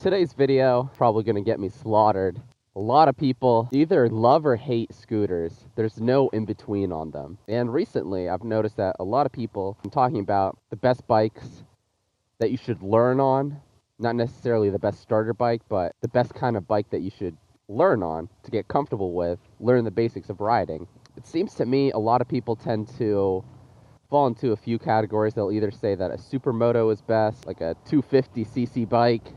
Today's video probably going to get me slaughtered. A lot of people either love or hate scooters. There's no in between on them. And recently I've noticed that a lot of people are talking about the best bikes that you should learn on. Not necessarily the best starter bike, but the best kind of bike that you should learn on to get comfortable with, learn the basics of riding. It seems to me a lot of people tend to fall into a few categories. They'll either say that a supermoto is best, like a 250cc bike,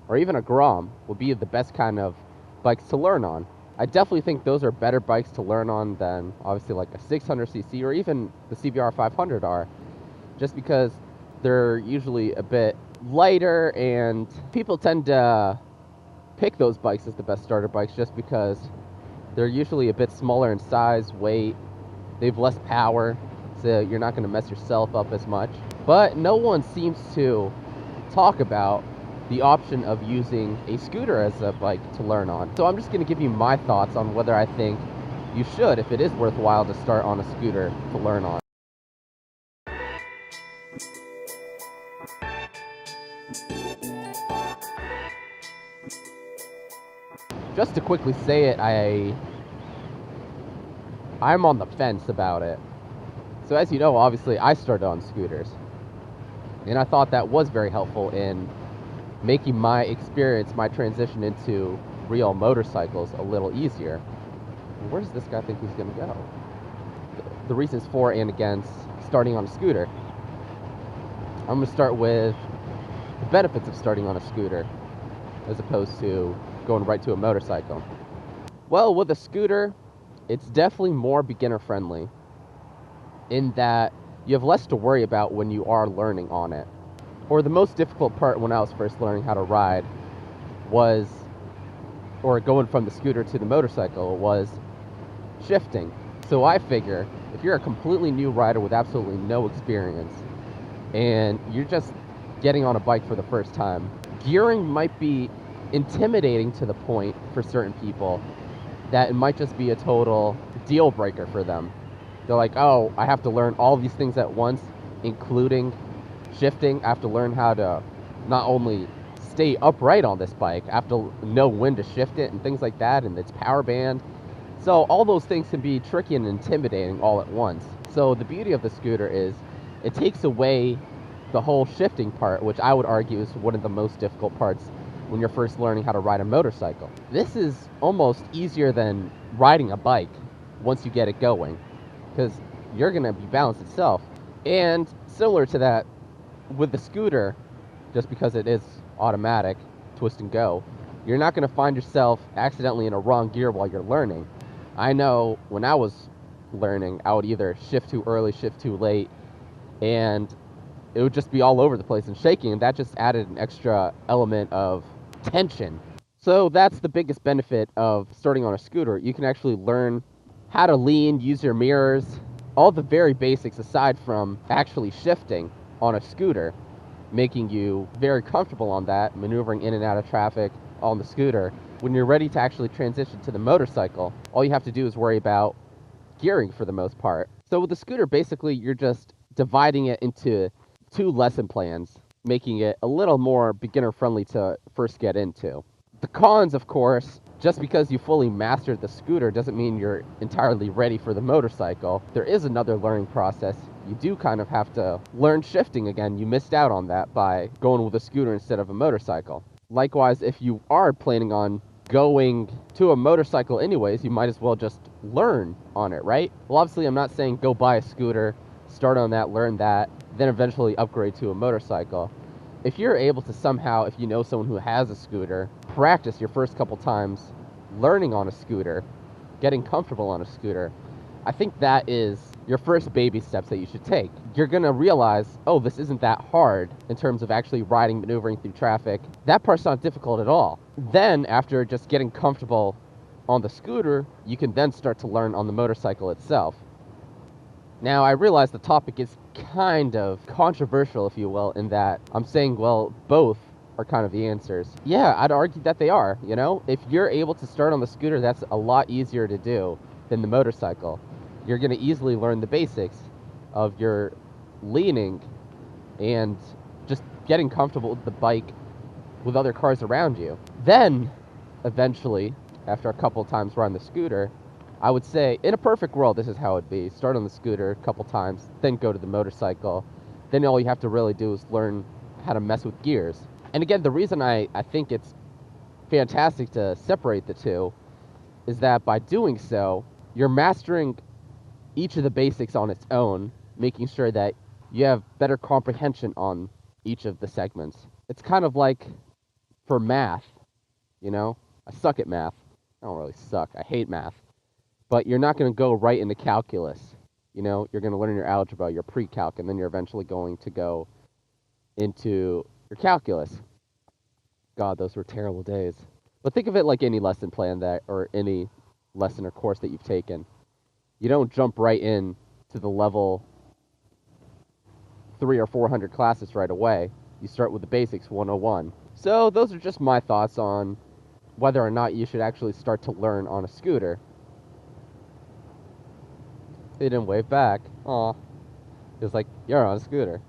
or even a Grom would be the best kind of bikes to learn on. I definitely think those are better bikes to learn on than obviously like a 600cc or even the CBR500r, just because they're usually a bit lighter, and people tend to pick those bikes as the best starter bikes just because they're usually a bit smaller in size, weight, they have less power, so you're not going to mess yourself up as much. But no one seems to talk about the option of using a scooter as a bike to learn on. So I'm just going to give you my thoughts on whether I think you should, if it is worthwhile to start on a scooter to learn on. Just to quickly say it, I'm on the fence about it. So as you know, obviously I started on scooters, and I thought that was very helpful in making my experience, my transition into real motorcycles a little easier. Where does this guy think he's going to go? The reasons for and against starting on a scooter. I'm going to start with the benefits of starting on a scooter as opposed to going right to a motorcycle. Well, with a scooter, it's definitely more beginner friendly in that you have less to worry about when you are learning on it. Or the most difficult part when I was first learning how to ride was, or going from the scooter to the motorcycle, was shifting. So I figure if you're a completely new rider with absolutely no experience and you're just getting on a bike for the first time, gearing might be intimidating to the point for certain people that it might just be a total deal breaker for them. They're like, oh, I have to learn all these things at once, including shifting. I have to learn how to not only stay upright on this bike, I have to know when to shift it and things like that, and its power band. So all those things can be tricky and intimidating all at once. So the beauty of the scooter is it takes away the whole shifting part, which I would argue is one of the most difficult parts when you're first learning how to ride a motorcycle. This is almost easier than riding a bike once you get it going, because you're going to be balanced itself. And similar to that, with the scooter, just because it is automatic, twist and go, you're not going to find yourself accidentally in a wrong gear while you're learning. I know when I was learning, I would either shift too early, shift too late, and it would just be all over the place and shaking, and that just added an extra element of tension. So that's the biggest benefit of starting on a scooter. You can actually learn how to lean, use your mirrors, all the very basics aside from actually shifting on a scooter, making you very comfortable on that, maneuvering in and out of traffic on the scooter. When you're ready to actually transition to the motorcycle, all you have to do is worry about gearing for the most part. So with the scooter, basically you're just dividing it into two lesson plans, making it a little more beginner friendly to first get into. The cons, of course, just because you fully mastered the scooter doesn't mean you're entirely ready for the motorcycle. There is another learning process. You do kind of have to learn shifting again. You missed out on that by going with a scooter instead of a motorcycle. Likewise, if you are planning on going to a motorcycle anyways, you might as well just learn on it, right? Well, obviously I'm not saying go buy a scooter, start on that, learn that, then eventually upgrade to a motorcycle. If you're able to somehow, if you know someone who has a scooter, practice your first couple times learning on a scooter, getting comfortable on a scooter, I think that is your first baby steps that you should take. You're gonna realize, oh, this isn't that hard in terms of actually riding, maneuvering through traffic. That part's not difficult at all. Then, after just getting comfortable on the scooter, you can then start to learn on the motorcycle itself. Now, I realize the topic is kind of controversial, if you will, in that I'm saying, well, both are kind of the answers. Yeah, I'd argue that they are, you know? If you're able to start on the scooter, that's a lot easier to do than the motorcycle. You're going to easily learn the basics of your leaning and just getting comfortable with the bike with other cars around you. Then, eventually, after a couple times riding the scooter, I would say, in a perfect world, this is how it'd be. Start on the scooter a couple times, then go to the motorcycle. Then all you have to really do is learn how to mess with gears. And again, the reason I think it's fantastic to separate the two is that by doing so, you're mastering each of the basics on its own, making sure that you have better comprehension on each of the segments. It's kind of like for math, you know? I suck at math. I don't really suck. I hate math. But you're not going to go right into calculus. You know, you're going to learn your algebra, your pre-calc, and then you're eventually going to go into your calculus. God, those were terrible days. But think of it like any lesson plan that, or any lesson or course that you've taken. You don't jump right in to the level 300 or 400 classes right away. You start with the basics 101. So those are just my thoughts on whether or not you should actually start to learn on a scooter. He didn't wave back. Aw. He was like, you're on a scooter.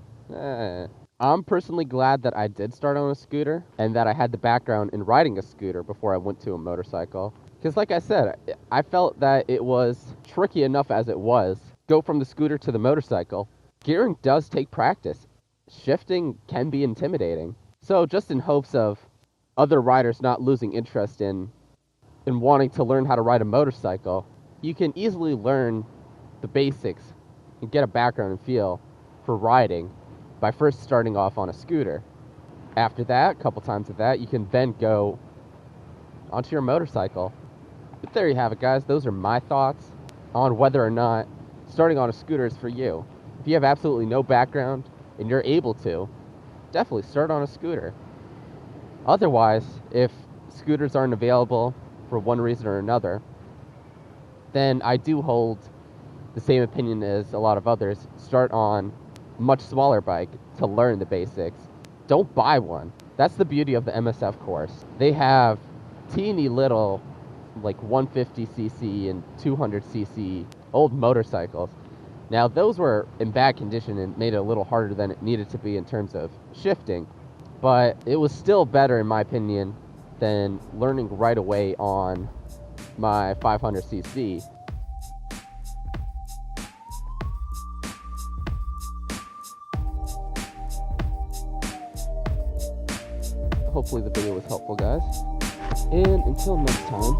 I'm personally glad that I did start on a scooter and that I had the background in riding a scooter before I went to a motorcycle. Because like I said, I felt that it was tricky enough as it was. Go from the scooter to the motorcycle. Gearing does take practice. Shifting can be intimidating. So just in hopes of other riders not losing interest in wanting to learn how to ride a motorcycle, you can easily learn the basics and get a background and feel for riding by first starting off on a scooter. After that, a couple times of that, you can then go onto your motorcycle. But there you have it, guys. Those are my thoughts on whether or not starting on a scooter is for you. If you have absolutely no background and you're able to, definitely start on a scooter. Otherwise, if scooters aren't available for one reason or another, then I do hold the same opinion as a lot of others. Start on a much smaller bike to learn the basics. Don't buy one. That's the beauty of the MSF course. They have teeny little, like 150cc and 200cc old motorcycles. Now, those were in bad condition and made it a little harder than it needed to be in terms of shifting, but it was still better, in my opinion, than learning right away on my 500cc. Hopefully the video was helpful, guys. And until next time,